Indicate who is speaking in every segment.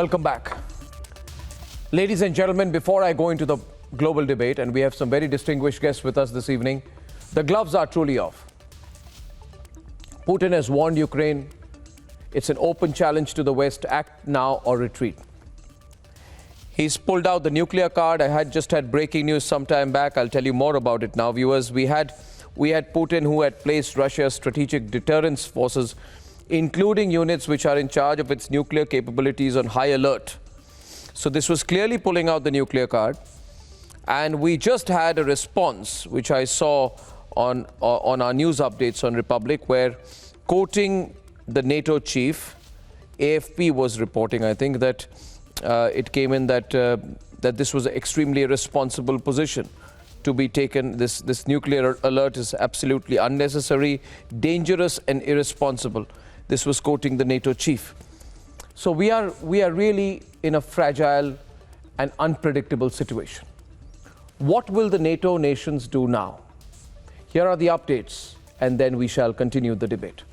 Speaker 1: Welcome back. Ladies and gentlemen, before I go into the global debate, and we have some very distinguished guests with us this evening, the gloves are truly off. Putin has warned Ukraine. It's an open challenge to the West, act now or retreat. He's pulled out the nuclear card. I just had breaking news some time back. I'll tell you more about it now, viewers. We had Putin, who had placed Russia's strategic deterrence forces, including units which are in charge of its nuclear capabilities, on high alert. So this was clearly pulling out the nuclear card. And we just had a response, which I saw on our news updates on Republic, where, quoting the NATO chief, AFP was reporting, I think, that it came in that this was an extremely irresponsible position to be taken. This nuclear alert is absolutely unnecessary, dangerous and irresponsible. This was quoting the NATO chief. So we are really in a fragile and unpredictable situation. What will the NATO nations do now? Here are the updates, and then we shall continue the debate.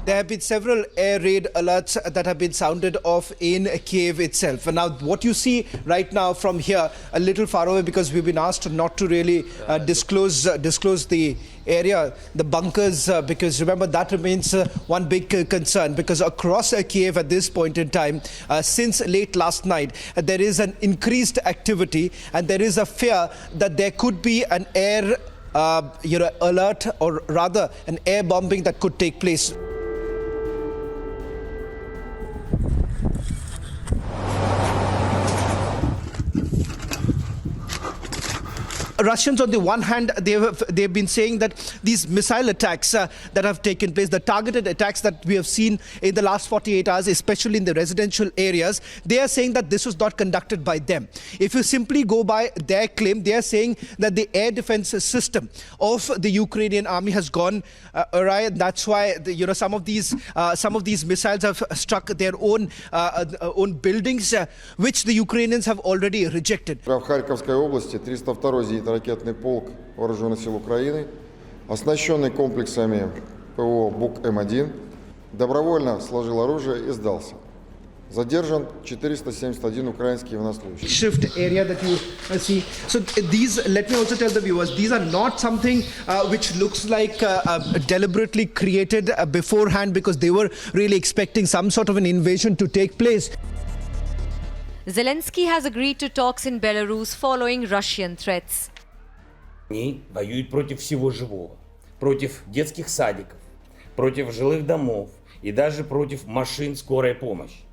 Speaker 2: There have been several air raid alerts that have been sounded off in Kyiv itself. And now what you see right now from here, a little far away, because we've been asked not to really disclose the area, the bunkers, because remember, that remains one big concern, because across Kyiv at this point in time, since late last night, there is an increased activity, and there is a fear that there could be an air alert, or rather an air bombing that could take place. Russians, on the one hand, they've been saying that these missile attacks that have taken place, the targeted attacks that we have seen in the last 48 hours, especially in the residential areas, they are saying that this was not conducted by them. If you simply go by their claim, they are saying that the air defense system of the Ukrainian army has gone awry. That's why some of these missiles have struck their own buildings, which the Ukrainians have already rejected.
Speaker 3: В Харьковской области 302-й зенитно-ракетный полк Вооруженных сил Украины, оснащенный комплексами ПВО БУК-М1, добровольно сложил оружие и сдался. Задержан 471 украинский военнослужащий.
Speaker 2: Shift area that you see. So these, let me also tell the viewers, these are not something which looks like deliberately created beforehand, because they were really expecting some sort of an invasion to take place.
Speaker 4: Zelensky has agreed to talks in Belarus following Russian threats.
Speaker 5: Они воюют против всего живого, против детских садиков, против жилых домов и даже против машин скорой помощи.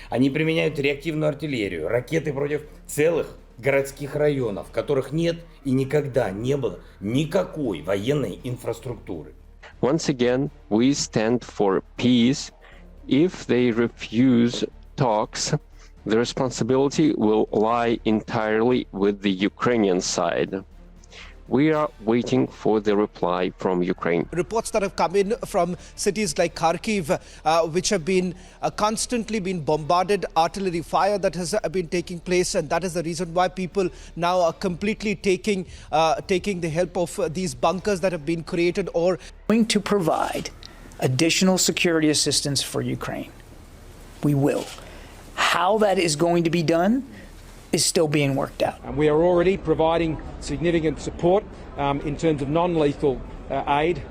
Speaker 5: Они применяют реактивную артиллерию, ракеты против целых городских районов, в которых нет и никогда не было никакой военной инфраструктуры.
Speaker 6: Once again, we stand for peace. If they refuse talks, the responsibility will lie entirely with the Ukrainian side. We are waiting for the reply from Ukraine.
Speaker 2: Reports that have come in from cities like Kharkiv, which have been constantly been bombarded, artillery fire that has been taking place, and that is the reason why people now are completely taking the help of these bunkers that have been created, or
Speaker 7: going to provide additional security assistance for Ukraine. We will. How that is going to be done is still being worked out.
Speaker 8: And we are already providing significant support in terms of non-lethal aid,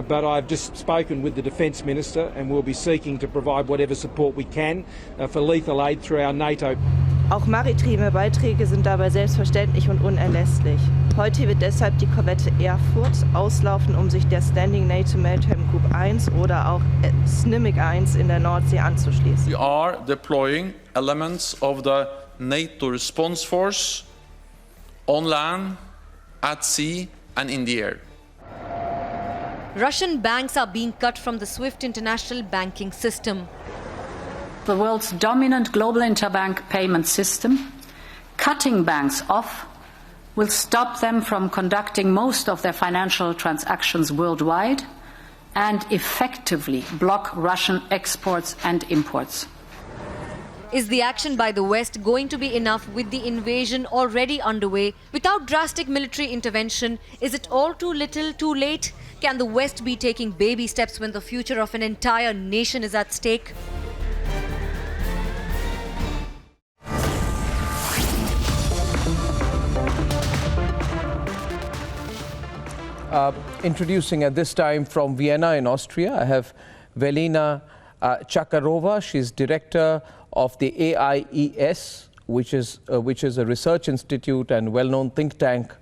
Speaker 8: but I've just spoken with the Defence Minister, and we'll be seeking to provide whatever support we can for lethal aid through our Nato.
Speaker 9: Auch maritime Beiträge sind dabei selbstverständlich und unerlässlich. Heute wird deshalb die Korvette Erfurt auslaufen, um sich der Standing NATO Maritime Group 1 oder auch SNIMIC 1 in der Nordsee anzuschließen.
Speaker 10: We are deploying elements of the NATO response force on land, at sea and in the air.
Speaker 4: Russian banks are being cut from the SWIFT international banking system.
Speaker 11: The world's dominant global interbank payment system, cutting banks off will stop them from conducting most of their financial transactions worldwide and effectively block Russian exports and imports.
Speaker 4: Is the action by the West going to be enough with the invasion already underway? Without drastic military intervention, is it all too little, too late? Can the West be taking baby steps when the future of an entire nation is at stake?
Speaker 1: Introducing at this time from Vienna in Austria, I have Velina Chakarova. She's director of the AIES, which is a research institute and well-known think tank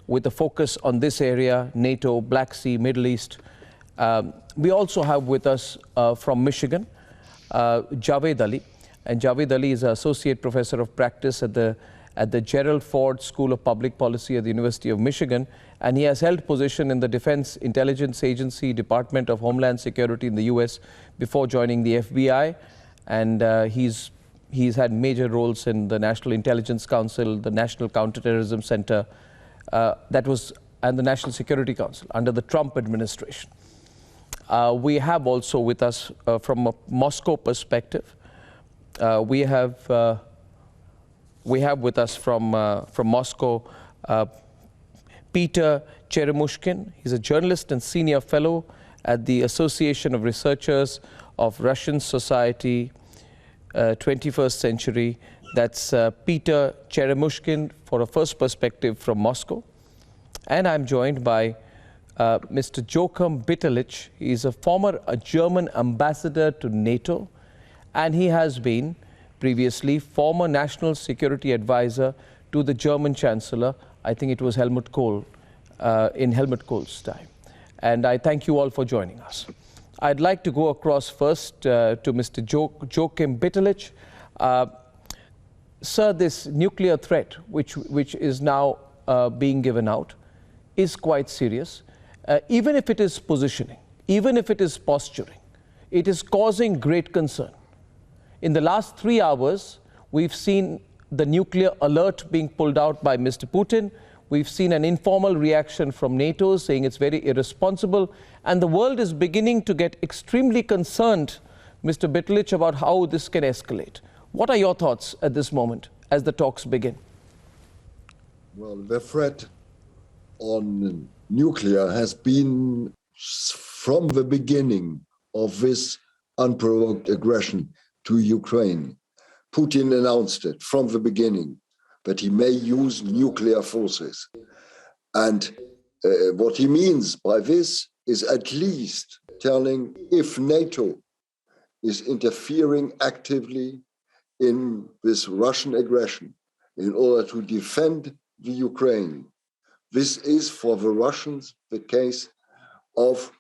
Speaker 1: with a focus on this area, NATO, Black Sea, Middle East. We also have with us from Michigan, Javed Ali. And Javed Ali is an associate professor of practice at the Gerald Ford School of Public Policy at the University of Michigan, and he has held position in the Defense Intelligence Agency, Department of Homeland Security in the US before joining the FBI, and he's had major roles in the National Intelligence Council, the National Counterterrorism Center, and the National Security Council under the Trump administration. We have also with us from a Moscow perspective, we have with us from Moscow Peter Cheremushkin. He's a journalist and senior fellow at the Association of Researchers of Russian Society 21st Century. That's Peter Cheremushkin for a first perspective from Moscow. And I'm joined by Mr. Joachim Bitterlich. He's a former German ambassador to NATO, and he has been previously former national security advisor to the German Chancellor. I think it was Helmut Kohl, in Helmut Kohl's time. And I thank you all for joining us. I'd like to go across first to Mr. Joachim Bitterlich. Sir, this nuclear threat, which is now being given out, is quite serious. Even if it is positioning, even if it is posturing, it is causing great concern. In the last 3 hours, we've seen the nuclear alert being pulled out by Mr. Putin. We've seen an informal reaction from NATO saying it's very irresponsible. And the world is beginning to get extremely concerned, Mr. Bitterlich, about how this can escalate. What are your thoughts at this moment as the talks begin?
Speaker 12: Well, the threat on nuclear has been from the beginning of this unprovoked aggression to Ukraine. Putin announced it from the beginning that he may use nuclear forces. And what he means by this is at least telling if NATO is interfering actively in this Russian aggression in order to defend the Ukraine, this is for the Russians the case of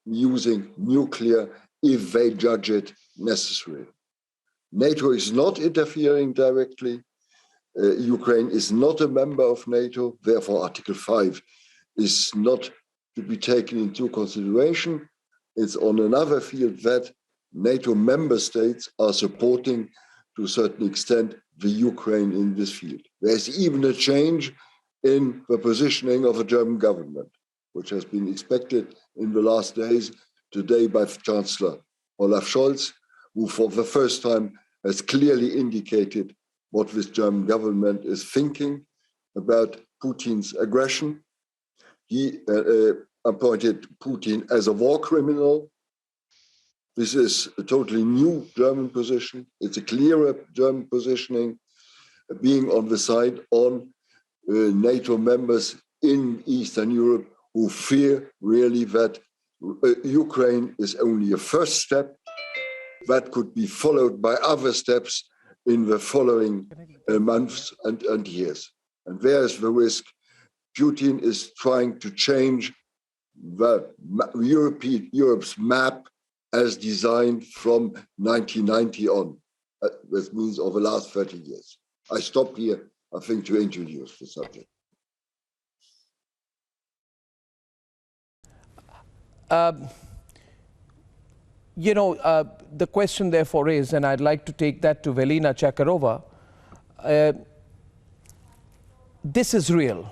Speaker 12: using nuclear if they judge it necessary. NATO is not interfering directly. Ukraine is not a member of NATO. Therefore, Article 5 is not to be taken into consideration. It's on another field that NATO member states are supporting, to a certain extent, the Ukraine in this field. There's even a change in the positioning of the German government, which has been expected in the last days, today by Chancellor Olaf Scholz, who for the first time has clearly indicated what this German government is thinking about Putin's aggression. He appointed Putin as a war criminal. This is a totally new German position. It's a clearer German positioning, being on the side on NATO members in Eastern Europe who fear really that Ukraine is only a first step that could be followed by other steps in the following months and years. And there is the risk. Putin is trying to change the Europe's map as designed from 1990 on. That means over the last 30 years. I stop here, I think, to introduce the subject.
Speaker 1: The question therefore is, and I'd like to take that to Velina Chakarova, this is real,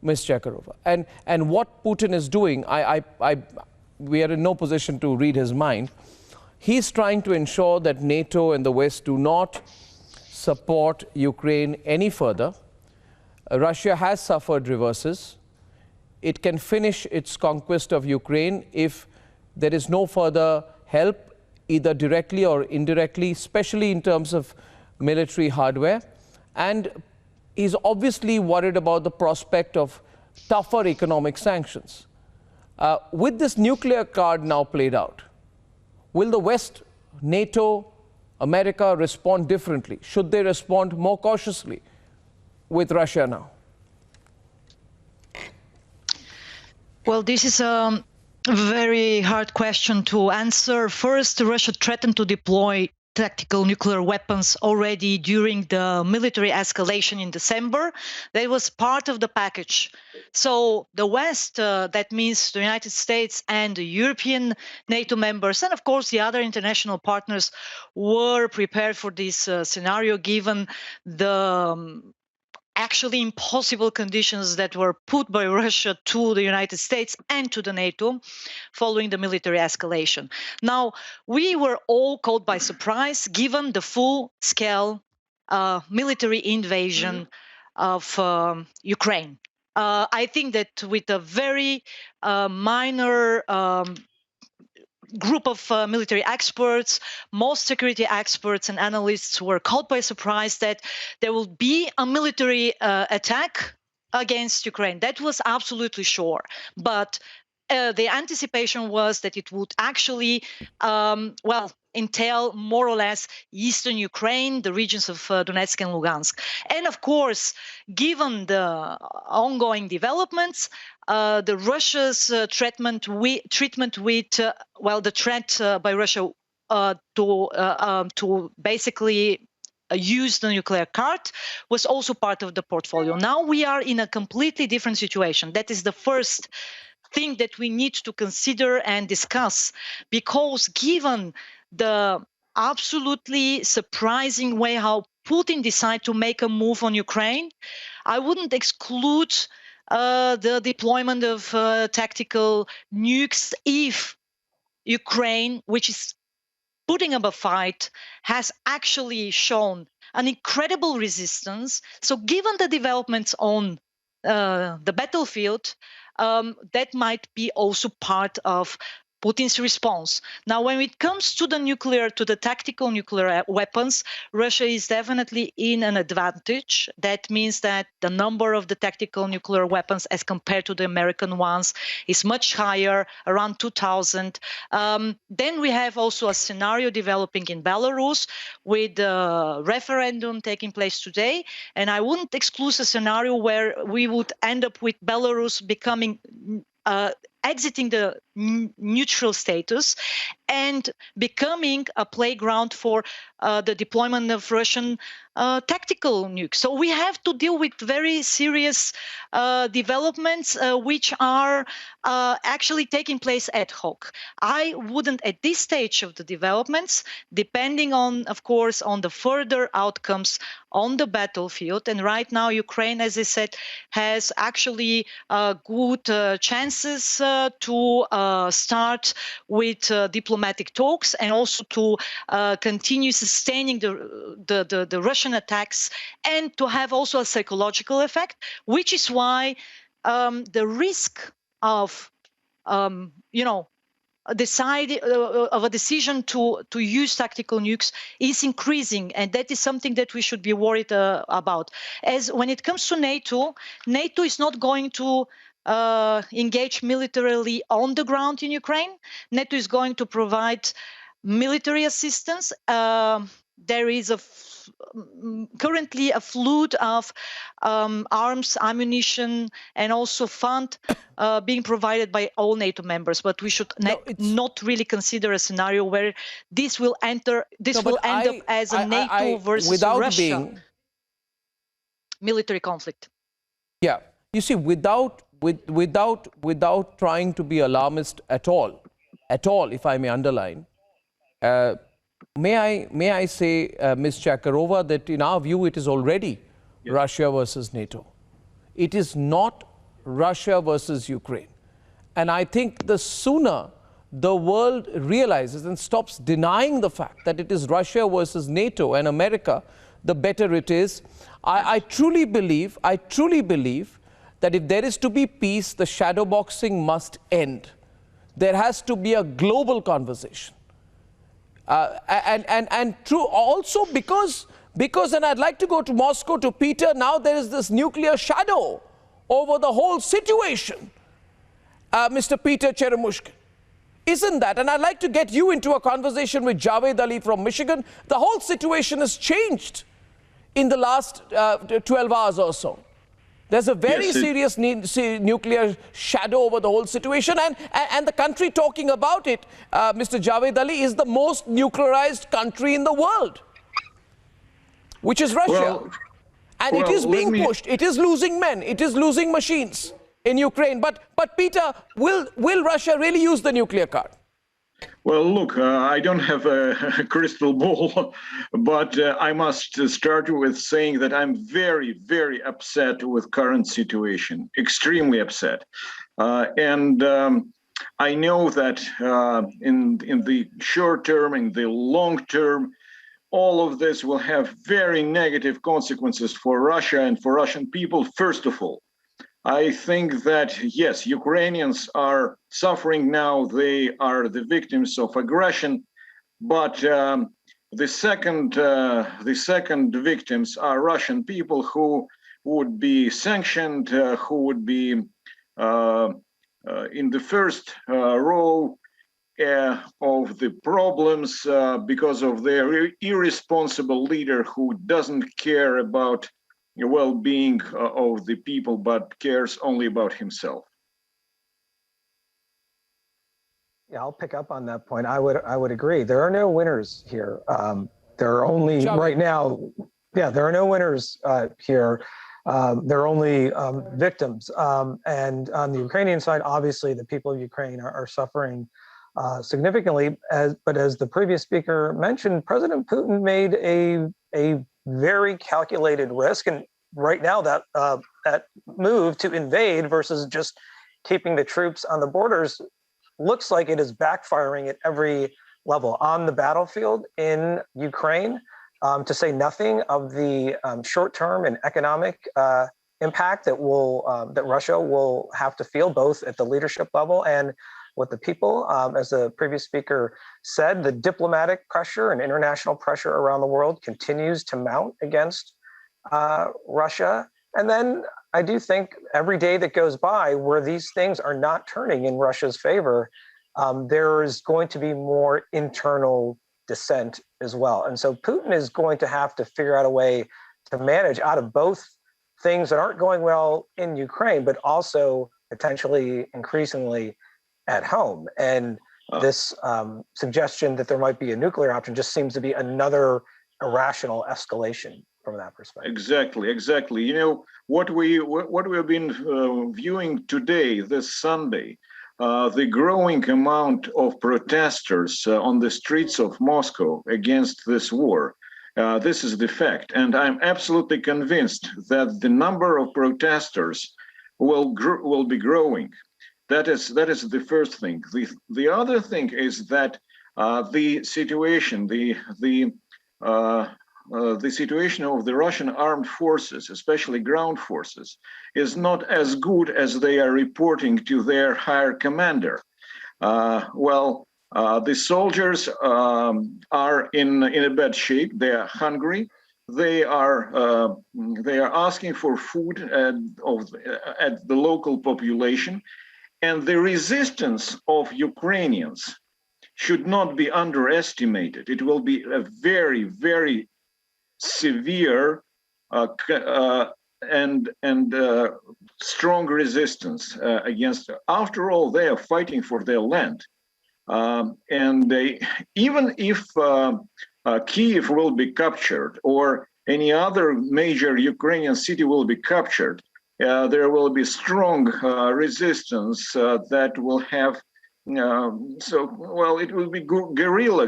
Speaker 1: Ms. Chakarova. And what Putin is doing, we are in no position to read his mind. He's trying to ensure that NATO and the West do not support Ukraine any further. Russia has suffered reverses. It can finish its conquest of Ukraine if there is no further help, either directly or indirectly, especially in terms of military hardware. And he's obviously worried about the prospect of tougher economic sanctions. With this nuclear card now played out, will the West, NATO, America respond differently? Should they respond more cautiously with Russia now?
Speaker 13: Well, this is a very hard question to answer. First, Russia threatened to deploy tactical nuclear weapons already during the military escalation in December. That was part of the package. So the West, that means the United States and the European NATO members, and of course the other international partners, were prepared for this scenario given the actually impossible conditions that were put by Russia to the United States and to the NATO following the military escalation. Now, we were all caught by surprise given the full-scale military invasion of Ukraine. I think that with a very minor group of military experts, most security experts and analysts were caught by surprise that there will be a military attack against Ukraine. That was absolutely sure. But the anticipation was that it would actually, entail more or less eastern Ukraine, the regions of Donetsk and Lugansk. And of course, given the ongoing developments, the Russia's treatment with the threat by Russia to basically use the nuclear card was also part of the portfolio. Now we are in a completely different situation. That is the first thing that we need to consider and discuss, because given the absolutely surprising way how Putin decided to make a move on Ukraine, I wouldn't exclude the deployment of tactical nukes if Ukraine, which is putting up a fight, has actually shown an incredible resistance. So given the developments on the battlefield, that might be also part of Putin's response. Now, when it comes to the tactical nuclear weapons, Russia is definitely in an advantage. That means that the number of the tactical nuclear weapons as compared to the American ones is much higher, around 2,000. Then we have also a scenario developing in Belarus with the referendum taking place today. And I wouldn't exclude a scenario where we would end up with Belarus becoming exiting the neutral status and becoming a playground for the deployment of Russian tactical nukes. So we have to deal with very serious developments which are actually taking place ad hoc. I wouldn't, at this stage of the developments, depending on, of course, on the further outcomes on the battlefield. And right now, Ukraine, as I said, has actually good chances to start with diplomatic talks and also to continue sustaining the Russian attacks and to have also a psychological effect, which is why the risk of a decision to use tactical nukes is increasing, and that is something that we should be worried about. As when it comes to NATO, NATO is not going to engage militarily on the ground in Ukraine. NATO is going to provide military assistance. There is currently a flood of arms, ammunition, and also fund being provided by all NATO members. But we should not really consider a scenario where this will end up as a NATO versus Russia military conflict.
Speaker 1: Yeah, you see, without trying to be alarmist at all, if I may underline. May I say, Ms. Chakarova, that in our view, it is already Russia versus NATO. It is not Russia versus Ukraine. And I think the sooner the world realizes and stops denying the fact that it is Russia versus NATO and America, the better it is. I truly believe that if there is to be peace, the shadow boxing must end. There has to be a global conversation. And true also because, and I'd like to go to Moscow to Peter, now there is this nuclear shadow over the whole situation. Mr. Peter Cheremushkin, isn't that? And I'd like to get you into a conversation with Javed Ali from Michigan. The whole situation has changed in the last 12 hours or so. There's a very serious nuclear shadow over the whole situation, and the country talking about it, Mr. Javed Ali, is the most nuclearized country in the world, which is Russia. It is being pushed. It is losing men. It is losing machines in Ukraine. But Peter, will Russia really use the nuclear card?
Speaker 14: Well, look, I don't have a crystal ball, but I must start with saying that I'm very, very upset with current situation, extremely upset. And I know that in the short term, in the long term, all of this will have very negative consequences for Russia and for Russian people, first of all. I think that, yes, Ukrainians are suffering now. They are the victims of aggression. But the second victims are Russian people who would be sanctioned, who would be in the first row of the problems because of their irresponsible leader who doesn't care about well-being of the people, but cares only about himself.
Speaker 15: Yeah, I'll pick up on that point. I would agree. There are no winners here. There are only right now. Yeah, there are no winners here. There are only victims. And on the Ukrainian side, obviously, the people of Ukraine are suffering significantly. But as the previous speaker mentioned, President Putin made a very calculated risk, and right now that move to invade versus just keeping the troops on the borders looks like it is backfiring at every level on the battlefield in Ukraine. To say nothing of the short-term and economic impact that Russia will have to feel, both at the leadership level and with the people. As the previous speaker said, the diplomatic pressure and international pressure around the world continues to mount against Russia. And then I do think every day that goes by where these things are not turning in Russia's favor, there is going to be more internal dissent as well. And so Putin is going to have to figure out a way to manage out of both things that aren't going well in Ukraine, but also potentially increasingly at home. And this suggestion that there might be a nuclear option just seems to be another irrational escalation from that perspective.
Speaker 14: Exactly. You know, what we have been viewing today, this Sunday, the growing amount of protesters on the streets of Moscow against this war. This is the fact. And I'm absolutely convinced that the number of protesters will be growing. That is the first thing. The other thing is that the situation, the situation of the Russian armed forces, especially ground forces, is not as good as they are reporting to their higher commander. The soldiers are in a bad shape. They are hungry. They are asking for food at the local population. And the resistance of Ukrainians should not be underestimated. It will be a very, very severe and strong resistance against. After all, they are fighting for their land, and even if Kyiv will be captured or any other major Ukrainian city will be captured, there will be strong resistance that will have. It will be guerrilla,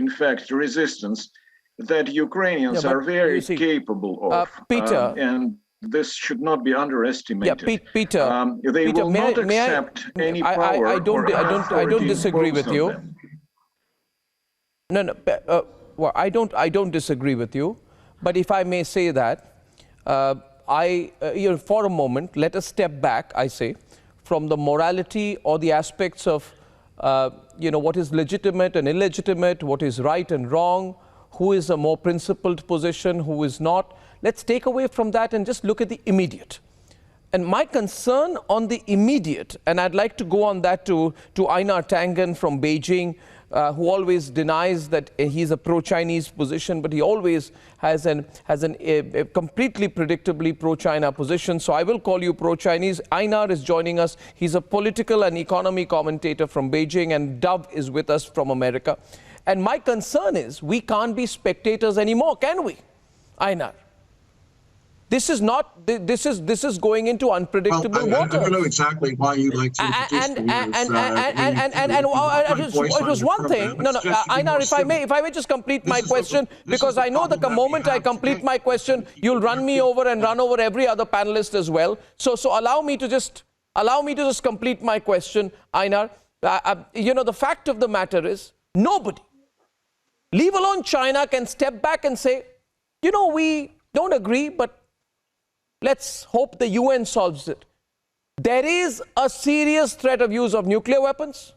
Speaker 14: in fact, resistance that Ukrainians are very capable of.
Speaker 1: Peter,
Speaker 14: and this should not be underestimated.
Speaker 1: Yeah, Peter.
Speaker 14: They
Speaker 1: Peter,
Speaker 14: will not accept any power.
Speaker 1: I don't disagree with you. No, well, I don't disagree with you. But if I may say that, for a moment, let us step back, I say, from the morality or the aspects of, what is legitimate and illegitimate, what is right and wrong, who is a more principled position, who is not. Let's take away from that and just look at the immediate. And my concern on the immediate, and I'd like to go on that to Einar Tangen from Beijing, who always denies that he's a pro-Chinese position, but he always has a completely predictably pro-China position. So I will call you pro-Chinese. Einar is joining us. He's a political and economy commentator from Beijing, and Dove is with us from America. And my concern is we can't be spectators anymore, can we, Einar? This is not. This is going into unpredictable waters.
Speaker 16: I don't know exactly why you like to introduce
Speaker 1: it was one thing. No, Einar, if I may just complete my question, because I know that the moment I complete my question, you'll run me over and run over every other panelist as well. So allow me to just complete my question, Einar. The fact of the matter is, nobody, leave alone China, can step back and say, we don't agree, but let's hope the UN solves it. There is a serious threat of use of nuclear weapons.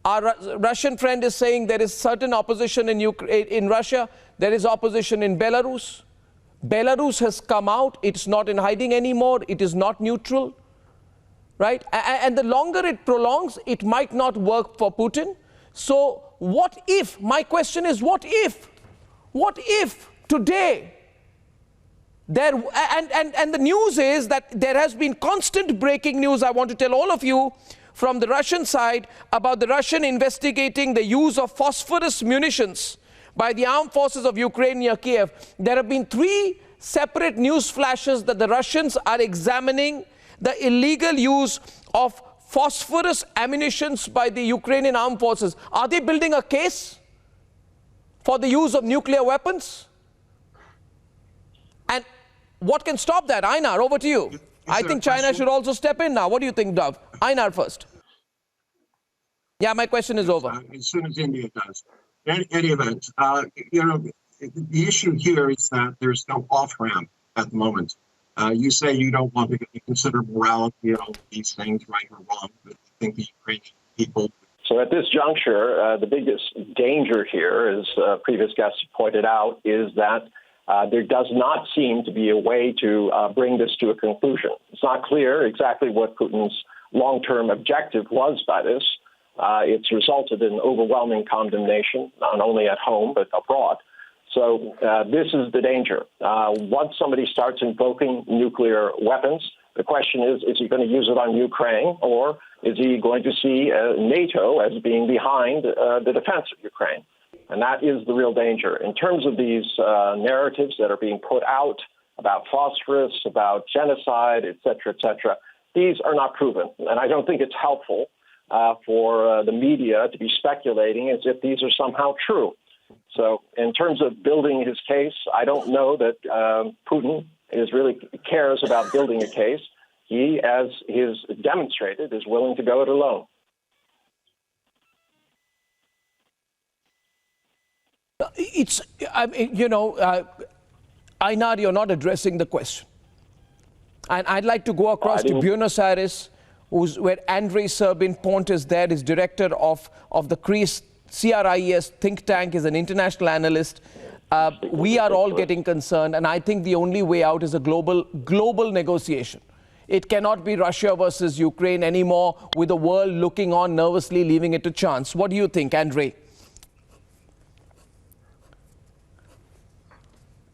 Speaker 1: Our Russian friend is saying there is certain opposition in Russia. There is opposition in Belarus. Belarus has come out. It's not in hiding anymore. It is not neutral, right? And the longer it prolongs, it might not work for Putin. So what if, my question is, what if today, and the news is that there has been constant breaking news, I want to tell all of you, from the Russian side about the Russian investigating the use of phosphorus munitions by the armed forces of Ukraine near Kyiv. There have been 3 separate news flashes that the Russians are examining the illegal use of phosphorus ammunitions by the Ukrainian armed forces. Are they building a case for the use of nuclear weapons? And what can stop that? Einar, over to you. I think China should also step in now. What do you think, Dove? Einar first. Yeah, my question is over.
Speaker 16: As soon as India does. In any event, the issue here is that there's no off-ramp at the moment. You say you don't want to consider morality and all these things, right or wrong, but you think the Ukrainian people...
Speaker 17: So at this juncture, the biggest danger here, as previous guests pointed out, is that there does not seem to be a way to bring this to a conclusion. It's not clear exactly what Putin's long-term objective was by this. It's resulted in overwhelming condemnation, not only at home, but abroad. So this is the danger. Once somebody starts invoking nuclear weapons, the question is he going to use it on Ukraine, or is he going to see NATO as being behind the defense of Ukraine? And that is the real danger. In terms of these narratives that are being put out about phosphorus, about genocide, et cetera, these are not proven. And I don't think it's helpful for the media to be speculating as if these are somehow true. So in terms of building his case, I don't know that Putin really cares about building a case. He, as he's demonstrated, is willing to go it alone.
Speaker 1: Einar, you're not addressing the question. And I'd like to go across to Buenos Aires, where Andrei Serbin-Pont is there, is director of the CRIES think tank, is an international analyst. We are all getting concerned, and I think the only way out is a global negotiation. It cannot be Russia versus Ukraine anymore, with the world looking on nervously, leaving it to chance. What do you think, Andrei?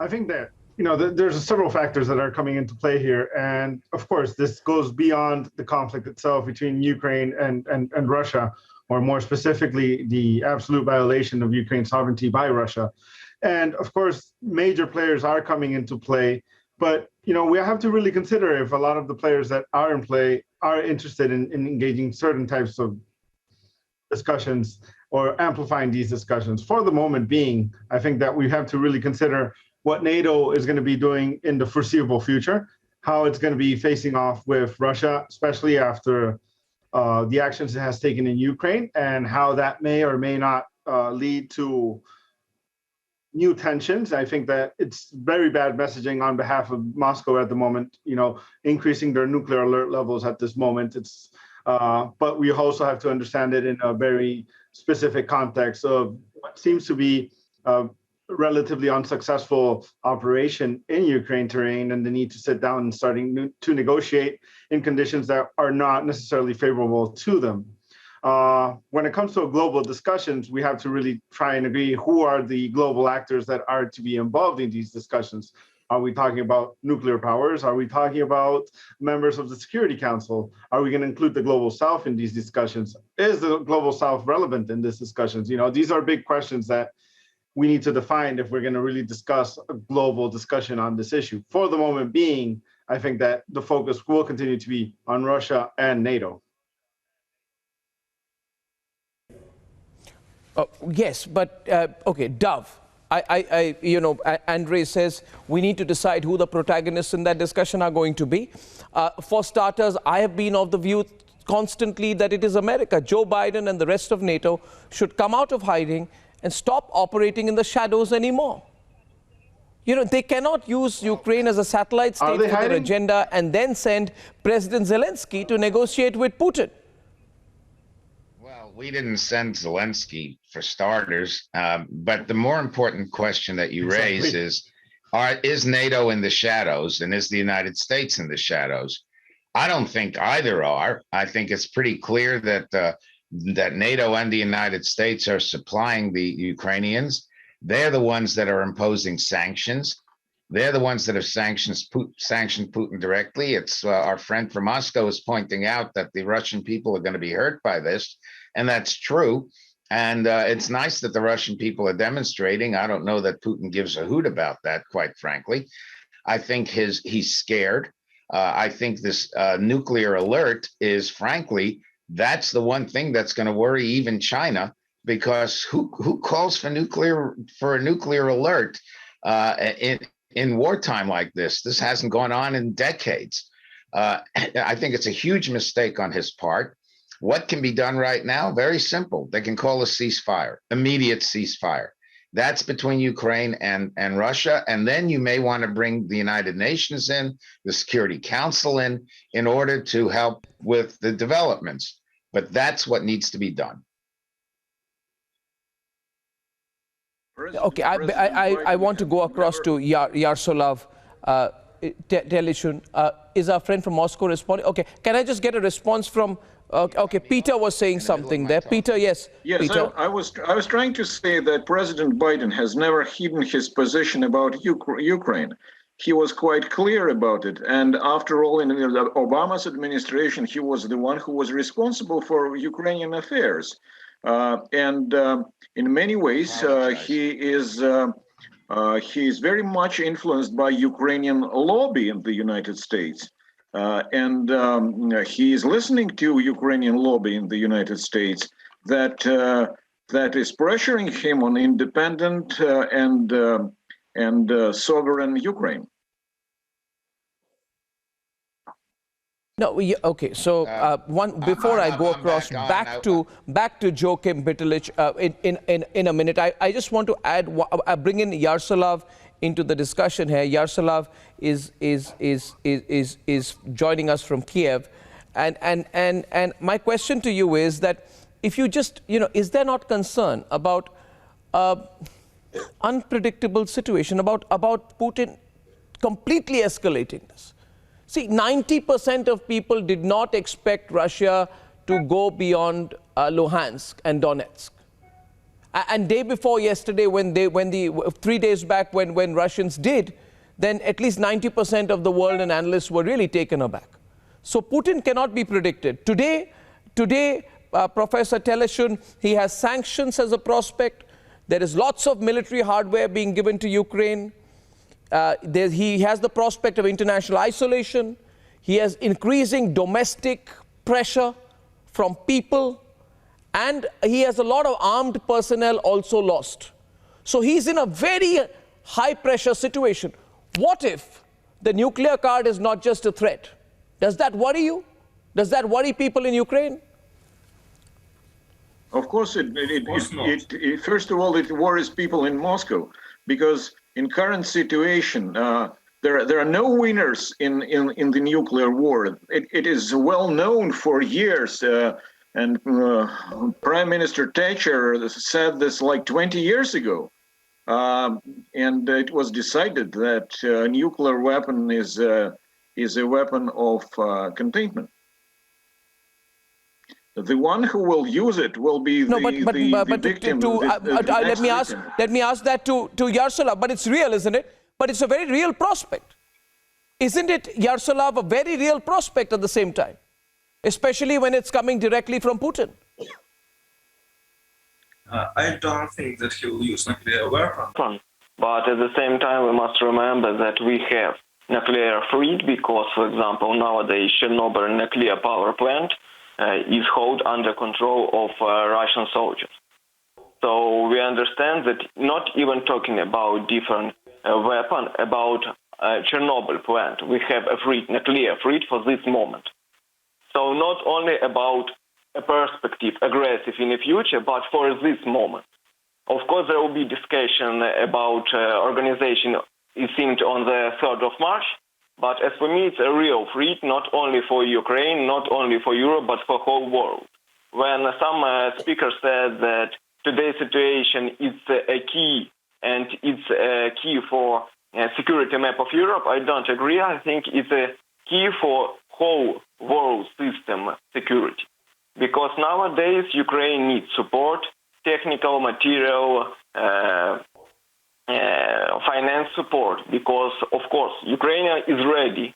Speaker 18: I think that, there's several factors that are coming into play here. And of course, this goes beyond the conflict itself between Ukraine and Russia, or more specifically, the absolute violation of Ukraine's sovereignty by Russia. And of course, major players are coming into play. But, we have to really consider if a lot of the players that are in play are interested in engaging certain types of discussions or amplifying these discussions. For the moment being, I think that we have to really consider what NATO is going to be doing in the foreseeable future. how it's going to be facing off with Russia, especially after the actions it has taken in Ukraine, and how that may or may not lead to new tensions. I think that it's very bad messaging on behalf of Moscow at the moment, increasing their nuclear alert levels at this moment. But we also have to understand it in a very specific context of what seems to be a relatively unsuccessful operation in Ukraine terrain, and the need to sit down and starting to negotiate in conditions that are not necessarily favorable to them. When it comes to global discussions, we have to really try and agree who are the global actors that are to be involved in these discussions. Are we talking about nuclear powers? Are we talking about members of the Security Council? Are we going to include the Global South in these discussions? Is the Global South relevant in these discussions? These are big questions that we need to define if we're going to really discuss a global discussion on this issue. For the moment being, I think that the focus will continue to be on Russia and NATO.
Speaker 1: Yes, but okay, Dove. Andrei says we need to decide who the protagonists in that discussion are going to be. For starters, I have been of the view constantly that it is America. Joe Biden and the rest of NATO should come out of hiding and stop operating in the shadows anymore. They cannot use Ukraine as a satellite state for their agenda and then send President Zelensky to negotiate with Putin.
Speaker 19: We didn't send Zelensky, for starters, but the more important question that you raise is NATO in the shadows, and is the United States in the shadows? I don't think either are. I think it's pretty clear that that NATO and the United States are supplying the Ukrainians. They're the ones that are imposing sanctions. They're the ones that have sanctioned Putin directly. It's our friend from Moscow is pointing out that the Russian people are going to be hurt by this. And that's true. And it's nice that the Russian people are demonstrating. I don't know that Putin gives a hoot about that, quite frankly. I think he's scared. I think this nuclear alert is, frankly, that's the one thing that's going to worry even China, because who calls for a nuclear alert in wartime like this? This hasn't gone on in decades. I think it's a huge mistake on his part. What can be done right now? Very simple. They can call a ceasefire, immediate ceasefire. That's between Ukraine and Russia. And then you may want to bring the United Nations in, the Security Council in order to help with the developments. But that's what needs to be done.
Speaker 1: Okay, I want to go across to Yaroslav Telishun. Is our friend from Moscow responding? Okay, can I just get a response from... Okay, Peter was saying something there. Peter, yes.
Speaker 14: Yes,
Speaker 1: Peter.
Speaker 14: I was trying to say that President Biden has never hidden his position about Ukraine. He was quite clear about it. And after all, in Obama's administration, he was the one who was responsible for Ukrainian affairs. And in many ways, he is very much influenced by Ukrainian lobby in the United States. And he is listening to Ukrainian lobby in the United States that is pressuring him on independent and sovereign Ukraine.
Speaker 1: No, okay. So before I go across back to Joachim Bitterlich in a minute, I just want to bring in Yaroslav into the discussion here. Yaroslav is joining us from Kyiv, and my question to you is that if you just is there not concern about unpredictable situation, about Putin completely escalating this? See, 90% of people did not expect Russia to go beyond Luhansk and Donetsk. And day before yesterday, 3 days back, when Russians did, then at least 90% of the world and analysts were really taken aback. So Putin cannot be predicted. Today, Professor Telishun, he has sanctions as a prospect. There is lots of military hardware being given to Ukraine. He has the prospect of international isolation. He has increasing domestic pressure from people. And he has a lot of armed personnel also lost. So he's in a very high pressure situation. What if the nuclear card is not just a threat. Does that worry you? Does that worry people in Ukraine?
Speaker 14: Of course, first of all, it worries people in Moscow, because in current situation, there are no winners in the nuclear war. It is well known for years, and Prime Minister Thatcher said this like 20 years ago, and it was decided that a nuclear weapon is a weapon of containment. The one who will use it will be the victim.
Speaker 1: Let me ask that to Yaroslav. But it's real, isn't it? But it's a very real prospect. Isn't it, Yaroslav, a very real prospect at the same time? Especially when it's coming directly from Putin.
Speaker 20: I don't think that he will use nuclear weapon.
Speaker 21: But at the same time, we must remember that we have nuclear fleet because, for example, nowadays Chernobyl nuclear power plant is held under control of Russian soldiers. So we understand that not even talking about different weapon, about Chernobyl plant, we have a fleet, nuclear fleet for this moment. So not only about a perspective, aggressive in the future, but for this moment. Of course, there will be discussion about organization, it seemed, on the 3rd of March. But as for me, it's a real threat, not only for Ukraine, not only for Europe, but for the whole world. When some speakers said that today's situation is a key, and it's a key for security map of Europe, I don't agree. I think it's a key for whole world system security. Because nowadays, Ukraine needs support, technical, material, finance support, because, of course, Ukraine is ready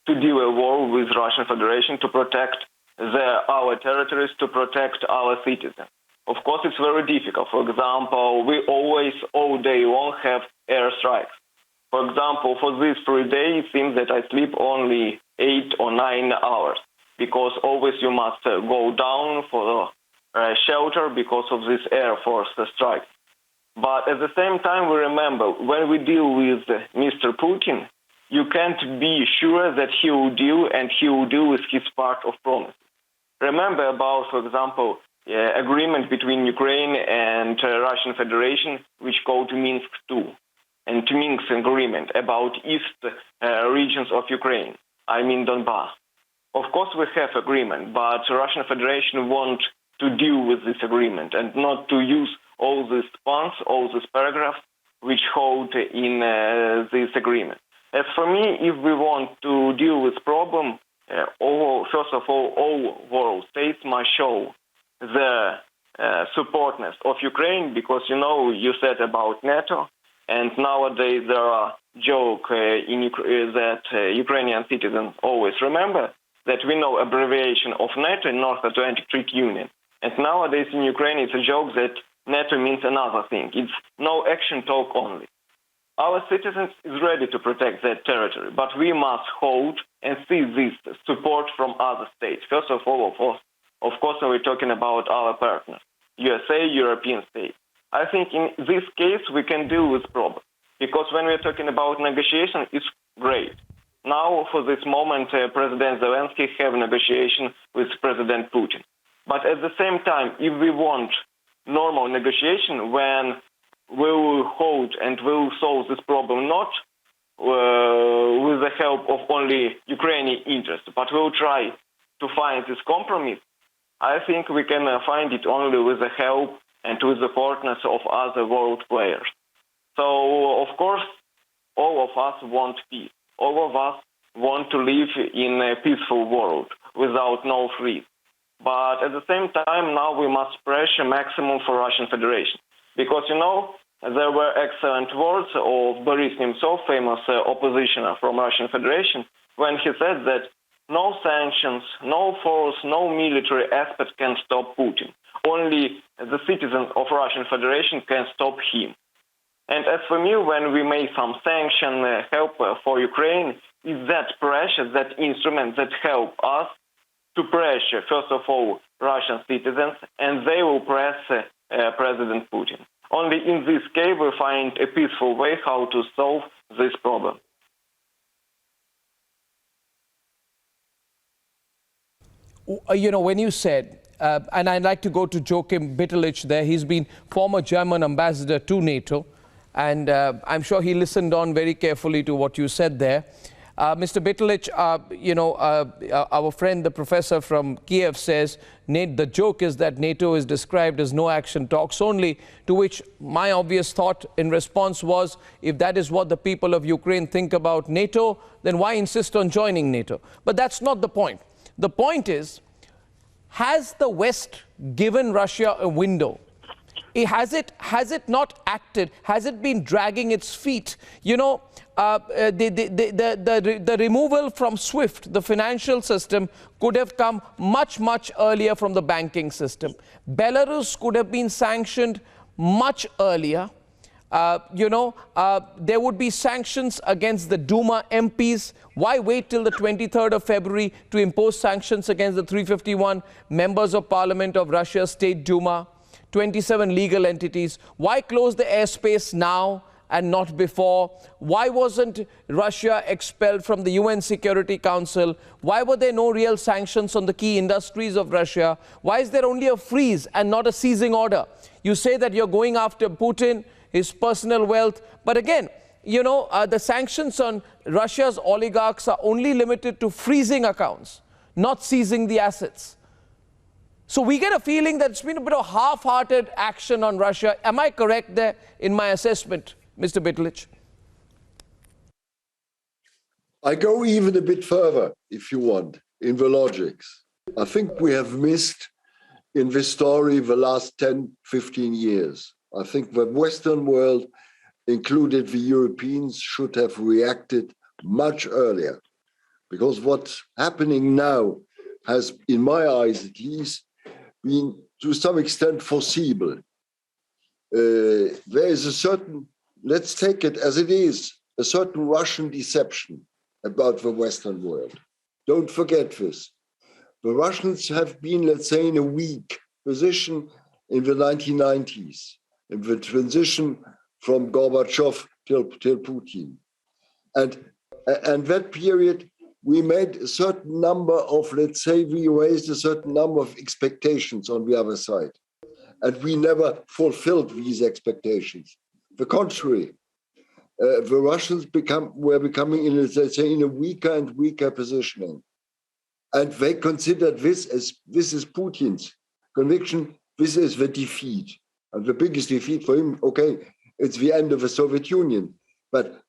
Speaker 21: to deal a war with Russian Federation to protect our territories, to protect our citizens. Of course, it's very difficult. For example, we always, all day long, have airstrikes. For example, for these 3 days, it seems that I sleep only 8 or 9 hours, because always you must go down for shelter because of this Air Force strike. But at the same time, we remember, when we deal with Mr. Putin, you can't be sure that he will deal, and he will deal with his part of promise. Remember about, for example, agreement between Ukraine and Russian Federation, which called Minsk II, and Minsk agreement about east regions of Ukraine, I mean Donbass. Of course, we have agreement, but Russian Federation want to deal with this agreement and not to use all these funds, all these paragraphs which hold in this agreement. As for me, if we want to deal with problem, first of all world states must show the supportness of Ukraine, because, you know, you said about NATO, and nowadays there are jokes that Ukrainian citizens always remember that we know abbreviation of NATO, North Atlantic Treaty Union. And nowadays in Ukraine it's a joke that NATO means another thing. It's no action, talk only. Our citizens is ready to protect that territory, but we must hold and see this support from other states. First of all, of course, we're talking about our partners, USA, European states. I think in this case we can deal with problem, because when we're talking about negotiation, it's great. Now, for this moment, President Zelensky have negotiation with President Putin. But at the same time, if we want normal negotiation, when we will hold and we will solve this problem not with the help of only Ukrainian interests, but we will try to find this compromise, I think we can find it only with the help and with the partners of other world players. So, of course, all of us want peace. All of us want to live in a peaceful world without no threat. But at the same time, now we must pressure maximum for Russian Federation. Because, you know, there were excellent words of Boris Nemtsov, famous oppositioner from Russian Federation, when he said that no sanctions, no force, no military aspect can stop Putin. Only the citizens of Russian Federation can stop him. And as for me, when we make some sanction help for Ukraine, is that pressure, that instrument that help us to pressure, first of all, Russian citizens, and they will press President Putin. Only in this case we find a peaceful way how to solve this problem.
Speaker 1: when you said, and I'd like to go to Joachim Bitterlich there, he's been former German ambassador to NATO, and I'm sure he listened on very carefully to what you said there. Mr. Bitterlich, our friend, the professor from Kyiv, says the joke is that NATO is described as no action talks only, to which my obvious thought in response was, if that is what the people of Ukraine think about NATO, then why insist on joining NATO? But that's not the point. The point is, has the West given Russia a window? Has it not acted? Has it been dragging its feet? The removal from SWIFT, the financial system, could have come much, much earlier from the banking system. Belarus could have been sanctioned much earlier. There would be sanctions against the Duma MPs. Why wait till the 23rd of February to impose sanctions against the 351 members of parliament of Russia's State Duma, 27 legal entities? Why close the airspace now and not before? Why wasn't Russia expelled from the UN Security Council? Why were there no real sanctions on the key industries of Russia? Why is there only a freeze and not a seizing order? You say that you're going after Putin, his personal wealth. But again, the sanctions on Russia's oligarchs are only limited to freezing accounts, not seizing the assets. So we get a feeling that it's been a bit of half-hearted action on Russia. Am I correct there in my assessment, Mr. Bitterlich?
Speaker 12: I go even a bit further, if you want, in the logics. I think we have missed in this story the last 10, 15 years. I think the Western world, included the Europeans, should have reacted much earlier. Because what's happening now has, in my eyes at least, been to some extent foreseeable. There is a certain, let's take it as it is, a certain Russian deception about the Western world. Don't forget this. The Russians have been, let's say, in a weak position in the 1990s, in the transition from Gorbachev till Putin. And that period, we made a certain number of, let's say, we raised a certain number of expectations on the other side. And we never fulfilled these expectations. The contrary, the Russians were becoming, let's say, in a weaker and weaker positioning. And they considered this is Putin's conviction, this is the defeat. And the biggest defeat for him, okay, it's the end of the Soviet Union. But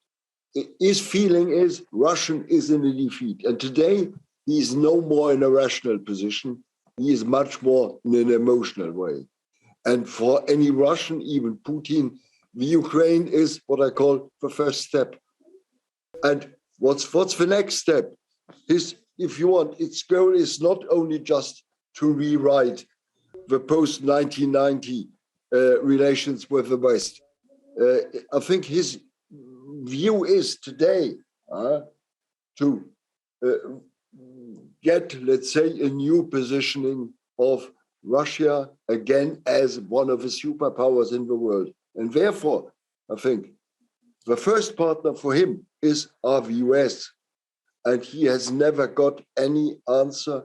Speaker 12: his feeling is Russia is in a defeat. And today, he is no more in a rational position. He is much more in an emotional way. And for any Russian, even Putin, the Ukraine is what I call the first step. And what's the next step? If you want, its goal is not only just to rewrite the post-1990 relations with the West. I think his view is today to get, let's say, a new positioning of Russia again as one of the superpowers in the world. And therefore, I think the first partner for him is the US. And he has never got any answer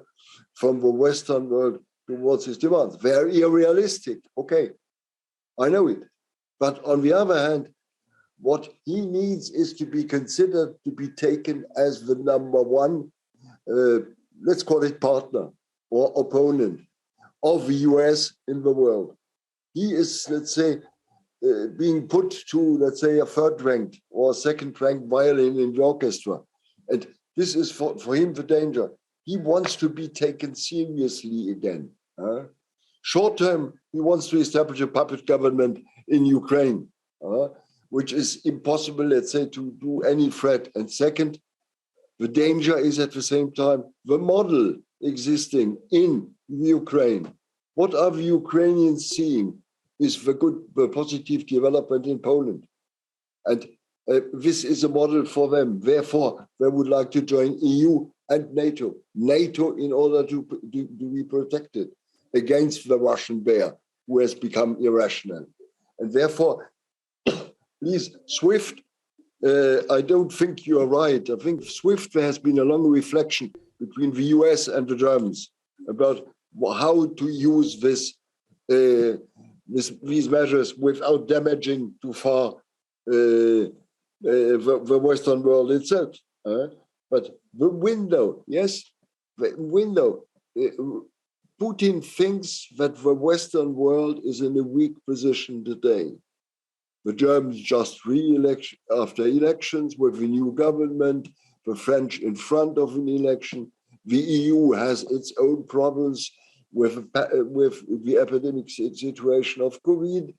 Speaker 12: from the Western world towards his demands. Very unrealistic, okay, I know it. But on the other hand, what he needs is to be considered to be taken as the number one, let's call it partner or opponent of the US in the world. He is, let's say, being put to, let's say, a third-ranked or second-ranked violin in the orchestra. And this is for him the danger. He wants to be taken seriously again. Short term, he wants to establish a puppet government in Ukraine, which is impossible, let's say, to do any threat. And second, the danger is at the same time the model existing in Ukraine. What are the Ukrainians seeing is the positive development in Poland. And this is a model for them. Therefore, they would like to join EU and NATO. NATO in order to be protected against the Russian bear, who has become irrational. And therefore, please, SWIFT, I don't think you are right. I think SWIFT, there has been a long reflection between the US and the Germans. about how to use these measures without damaging too far the Western world itself. But the window, yes, the window. Putin thinks that the Western world is in a weak position today. The Germans just re-election after elections with the new government, the French in front of an election. The EU has its own problems with the epidemic situation of COVID.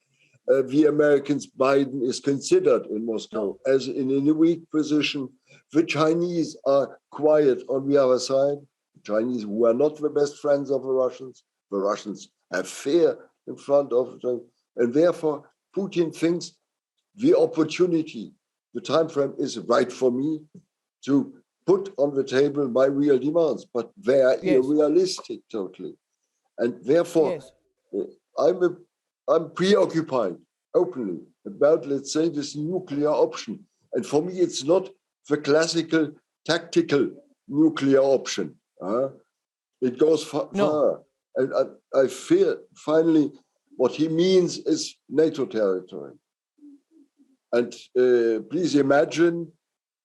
Speaker 12: The Americans, Biden is considered in Moscow as in a weak position. The Chinese are quiet on the other side. The Chinese, who are not the best friends of the Russians have fear in front of them. And therefore, Putin thinks the opportunity, the time frame is right for me to put on the table my real demands, but they are unrealistic totally. And therefore, I'm preoccupied openly about, let's say, this nuclear option. And for me, it's not the classical tactical nuclear option. It goes far. And I fear, finally, what he means is NATO territory. And please imagine.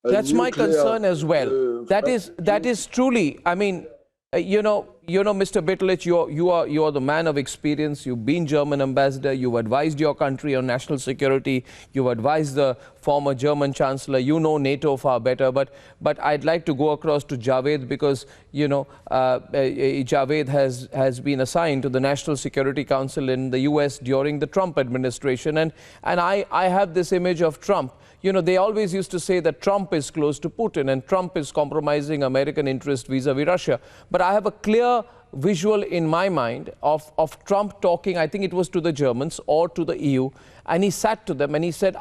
Speaker 1: That's my concern as well. That is truly. I mean, Mr. Bitterlich, you are the man of experience. You've been German ambassador. You've advised your country on national security. You've advised the former German chancellor. You know NATO far better. But I'd like to go across to Javed because Javed has been assigned to the National Security Council in the U.S. during the Trump administration, and I have this image of Trump. They always used to say that Trump is close to Putin and Trump is compromising American interest vis-a-vis Russia. But I have a clear visual in my mind of Trump talking, I think it was to the Germans or to the EU, and he sat to them and he said,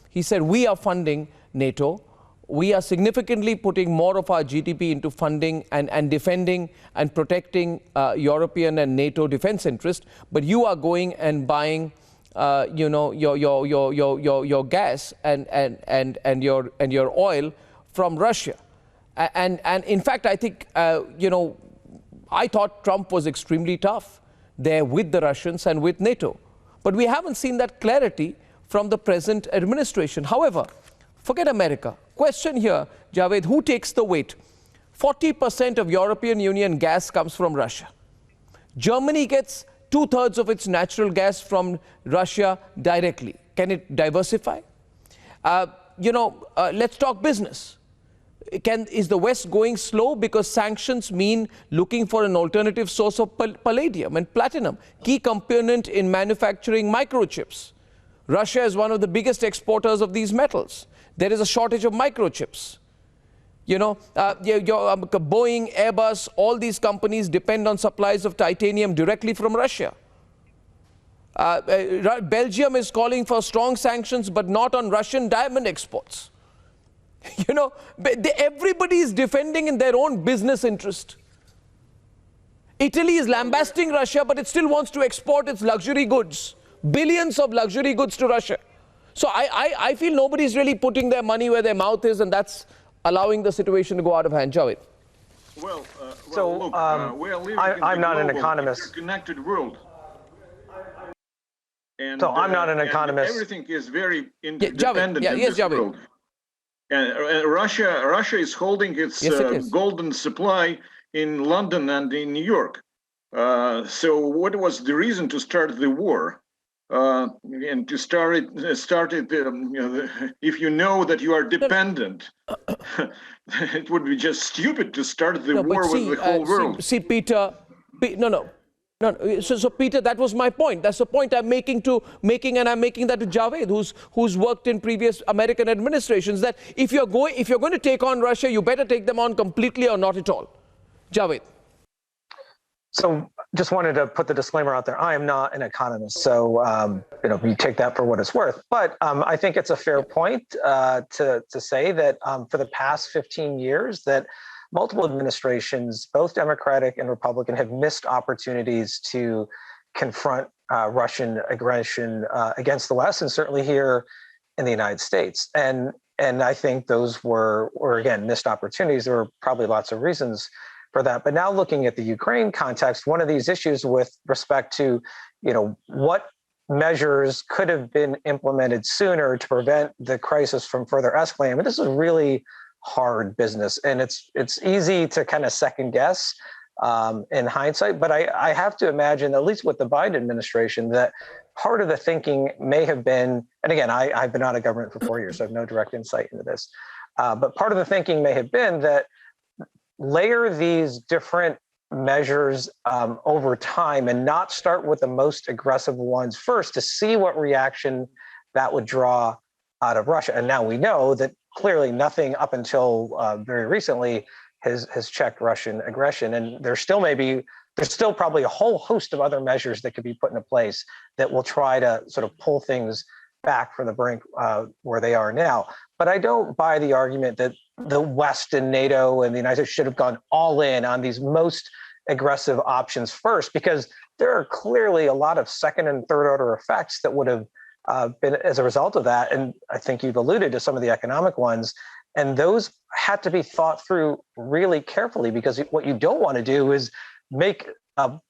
Speaker 1: he said, we are funding NATO. We are significantly putting more of our GDP into funding and defending and protecting European and NATO defense interests. But you are going and buying your gas and your oil from Russia, and in fact I think I thought Trump was extremely tough there with the Russians and with NATO, but we haven't seen that clarity from the present administration. However, forget America. Question here, Javed, who takes the weight? 40% of European Union gas comes from Russia. Germany gets 2/3 of its natural gas from Russia directly. Can it diversify? Let's talk business. Is the West going slow because sanctions mean looking for an alternative source of palladium and platinum, key component in manufacturing microchips? Russia is one of the biggest exporters of these metals. There is a shortage of microchips. Boeing, Airbus, all these companies depend on supplies of titanium directly from Russia. Belgium is calling for strong sanctions, but not on Russian diamond exports. Everybody is defending in their own business interest. Italy is lambasting Russia, but it still wants to export its luxury goods, billions of luxury goods to Russia. So I feel nobody's really putting their money where their mouth is, and that's allowing the situation to go out of hand. Javed.
Speaker 14: Look, we're living
Speaker 15: I'm not an economist.
Speaker 14: Connected world. And,
Speaker 15: I'm not an economist.
Speaker 14: Everything is very interdependent in this world. And Russia is holding its golden supply in London and in New York. So what was the reason to start the war? And to start it, if you know that you are dependent, it would be just stupid to start the war with the whole world.
Speaker 1: See, Peter, no. So Peter, that was my point. That's the point I'm making, and I'm making that to Javed, who's worked in previous American administrations. That if you're going to take on Russia, you better take them on completely or not at all. Javed.
Speaker 15: So just wanted to put the disclaimer out there. I am not an economist, so you take that for what it's worth. But I think it's a fair point to say that for the past 15 years that multiple administrations, both Democratic and Republican, have missed opportunities to confront Russian aggression against the West, and certainly here in the United States. And I think those were again missed opportunities. There were probably lots of reasons for that. But now looking at the Ukraine context, one of these issues with respect to, what measures could have been implemented sooner to prevent the crisis from further escalating. I mean, this is really hard business, and it's easy to kind of second guess in hindsight. But I have to imagine, at least with the Biden administration, that part of the thinking may have been, and again, I've been out of government for 4 years, so I have no direct insight into this. But part of the thinking may have been that layer these different measures over time and not start with the most aggressive ones first to see what reaction that would draw out of Russia. And now we know that clearly nothing up until very recently has checked Russian aggression. And there's still probably a whole host of other measures that could be put into place that will try to sort of pull things back from the brink where they are now. But I don't buy the argument that the West and NATO and the United States should have gone all in on these most aggressive options first, because there are clearly a lot of second and third order effects that would have been as a result of that. And I think you've alluded to some of the economic ones. And those had to be thought through really carefully, because what you don't want to do is make a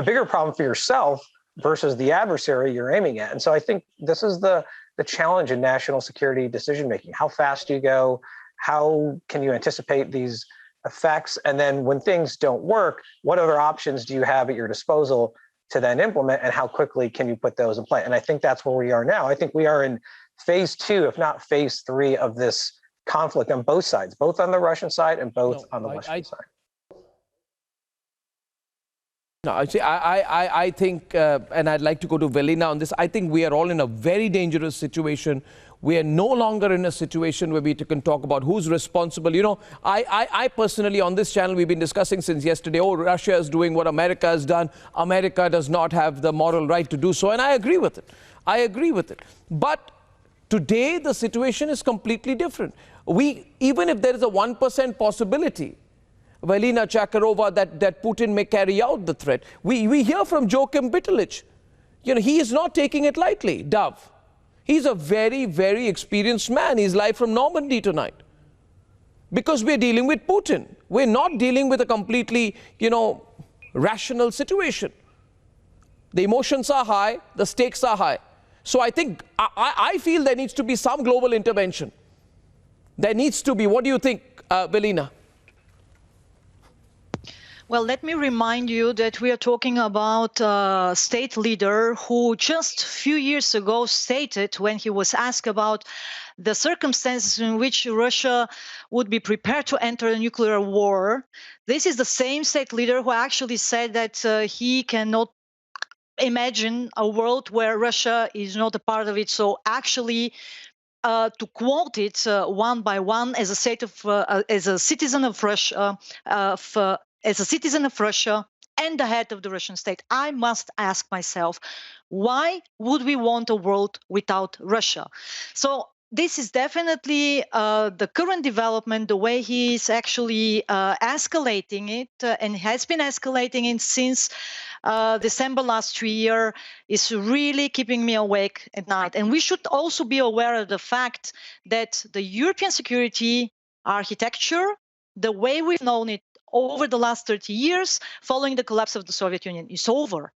Speaker 15: bigger problem for yourself versus the adversary you're aiming at. And so I think this is the challenge in national security decision-making. How fast do you go? How can you anticipate these effects? And then when things don't work, what other options do you have at your disposal to then implement, and how quickly can you put those in play? And I think that's where we are now. I think we are in phase 2, if not phase 3 of this conflict on both sides, both on the Russian side and both on the Western side.
Speaker 1: No, I think, and I'd like to go to Velina on this, I think we are all in a very dangerous situation. We are no longer in a situation where we can talk about who's responsible. I personally, on this channel, we've been discussing since yesterday, Russia is doing what America has done. America does not have the moral right to do so, and I agree with it. But today, the situation is completely different. Even if there is a 1% possibility, Velina Chakarova, that Putin may carry out the threat. We hear from Joachim Bitterlich. He is not taking it lightly, Dove. He's a very, very experienced man. He's live from Normandy tonight. Because we're dealing with Putin. We're not dealing with a completely, rational situation. The emotions are high, the stakes are high. So I think, I feel there needs to be some global intervention. There needs to be. What do you think, Velina?
Speaker 13: Well, let me remind you that we are talking about a state leader who just a few years ago stated, when he was asked about the circumstances in which Russia would be prepared to enter a nuclear war. This is the same state leader who actually said that he cannot imagine a world where Russia is not a part of it. So actually, to quote it one by one, as a citizen of Russia, as a citizen of Russia and the head of the Russian state, I must ask myself, why would we want a world without Russia? So this is definitely the current development, the way he is actually escalating it and has been escalating it since December last year, is really keeping me awake at night. And we should also be aware of the fact that the European security architecture, the way we've known it over the last 30 years following the collapse of the Soviet Union, is over.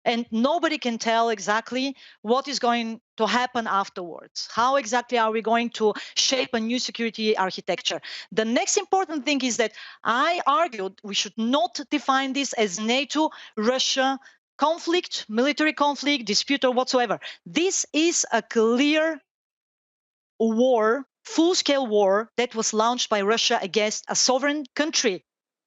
Speaker 13: And nobody can tell exactly what is going to happen afterwards. How exactly are we going to shape a new security architecture? The next important thing is that I argued we should not define this as NATO-Russia conflict, military conflict, dispute, or whatsoever. This is a clear war, full-scale war, that was launched by Russia against a sovereign country,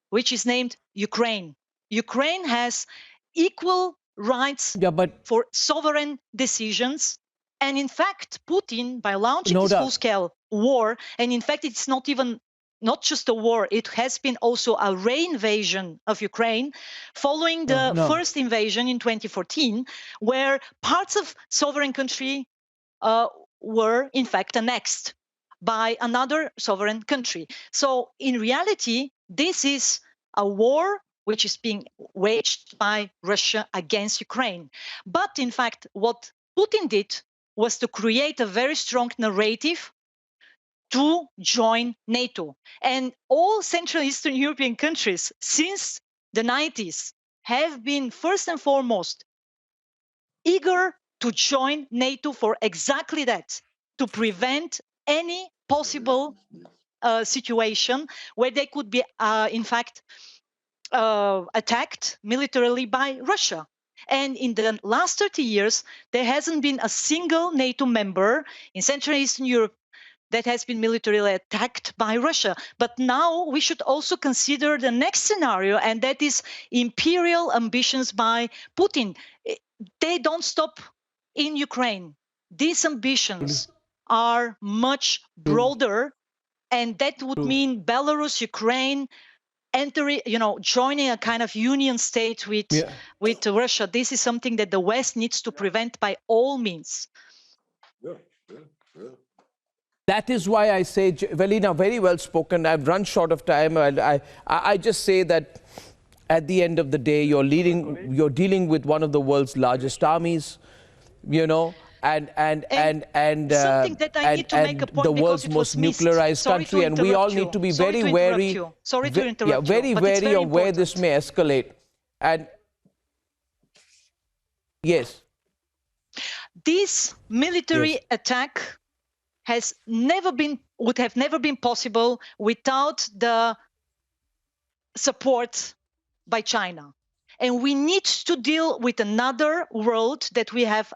Speaker 13: which is named Ukraine. Ukraine has equal rights for sovereign decisions. And in fact, Putin, by launching this full-scale war, and in fact, it's not just a war, it has been also a re-invasion of Ukraine following the first invasion in 2014, where parts of sovereign country were in fact annexed by another sovereign country. So in reality, this is a war which is being waged by Russia against Ukraine. But in fact, what Putin did was to create a very strong narrative to join NATO. And all Central Eastern European countries since the 90s have been first and foremost eager to join NATO for exactly that, to prevent any possible situation where they could be, in fact, attacked militarily by Russia. And in the last 30 years, there hasn't been a single NATO member in Central and Eastern Europe that has been militarily attacked by Russia. But now we should also consider the next scenario, and that is imperial ambitions by Putin. They don't stop in Ukraine. These ambitions are much broader, and that would mean Belarus, Ukraine, entering, joining a kind of union state with Russia. This is something that the West needs to prevent by all means.
Speaker 1: That is why I say, Velina, very well spoken. I've run short of time. I just say that at the end of the day, you're dealing with one of the world's largest armies, and the world's most nuclearized country, and we all need to be very wary.
Speaker 13: Sorry to interrupt you.
Speaker 1: Very wary of where this may escalate. And yes,
Speaker 13: this military attack would have never been possible without the support by China. And we need to deal with another world that we have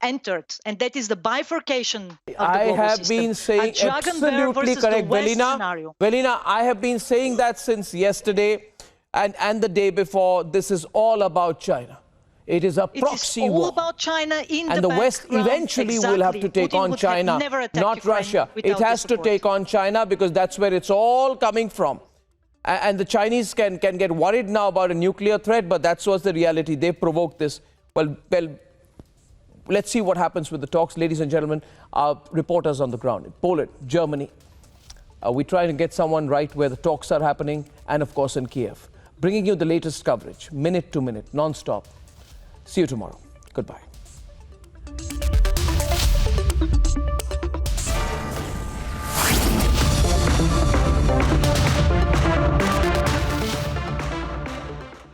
Speaker 13: entered, and that is the bifurcation of the global system.
Speaker 1: I have been saying absolutely correct, Velina, I have been saying that since yesterday and the day before. This is all about China. It is a proxy war.
Speaker 13: It is all about China
Speaker 1: and the West eventually will have to take on China, not Russia. It has to take on China because that's where it's all coming from. And the Chinese can get worried now about a nuclear threat, but that's what's the reality. They provoked this. Well, let's see what happens with the talks. Ladies and gentlemen, our reporters on the ground in Poland, Germany. We're trying to get someone right where the talks are happening, and of course in Kyiv. Bringing you the latest coverage, minute to minute, non-stop. See you tomorrow. Goodbye.